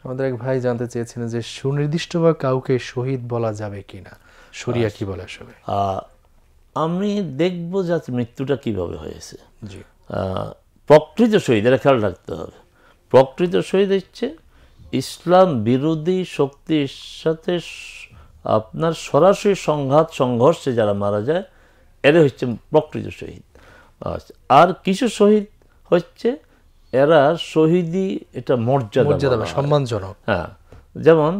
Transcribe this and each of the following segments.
আমাদের এক ভাই জানতে চেয়েছিলেন যে সুনির্দিষ্ট বা কাউকে শহীদ বলা যাবে কিনা, শরিয়া কি বলে আসলে? আমি দেখব যে মৃত্যুটা কিভাবে হয়েছে। জি। প্রকৃত শহীদ, এটা খেয়াল রাখতে হবে, প্রকৃত শহীদ হচ্ছে ইসলাম বিরোধী শক্তির সাথে আপনার সরাসরি সংঘর্ষে যারা মারা যায়, এরা হচ্ছে প্রকৃত শহীদ। আর কিছু শহীদ হচ্ছে এরা শহীদি, এটা মর্যাদা, সম্মানজনক। হ্যাঁ, যেমন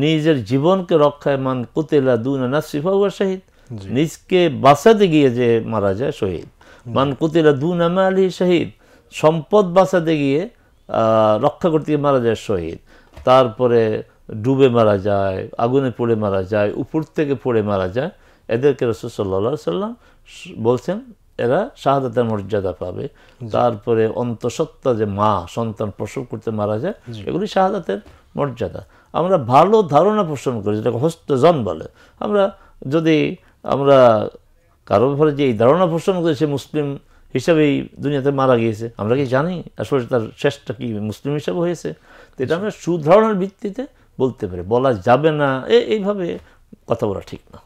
নিজের জীবনকে রক্ষায় মান কুতিলা দুনা নাফসি ফাহুয়া শহীদ, নিজকে বাঁচাতে গিয়ে যে মারা যায় শহীদ। মান কুতিলা দুনা মালি শহীদ, সম্পদ বাঁচাতে গিয়ে রক্ষা করতে গিয়ে মারা যায় শহীদ। তারপরে ডুবে মারা যায়, আগুনে পড়ে মারা যায়, উপর থেকে পড়ে মারা যায়, এদেরকে রাসূল সাল্লাল্লাহু আলাইহি ওয়াসাল্লাম বলছেন এরা শাহাদাতের মর্যাদা পাবে। তারপরে অন্তঃসত্ত্বা যে মা সন্তান প্রসব করতে মারা যায়, এগুলি শাহাদাতের মর্যাদা। আমরা ভালো ধারণা পোষণ করি, যেটাকে হস্তজন বলে। আমরা কারো ব্যাপারে যে এই ধারণা পোষণ করি সে মুসলিম হিসাবেই দুনিয়াতে মারা গিয়েছে, আমরা কি জানি আসলে তার শেষটা কি মুসলিম হিসাবে হয়েছে? তো এটা আমরা সুধারণার ভিত্তিতে বলতে পারি, বলা যাবে না এইভাবে কথা বলা ঠিক না।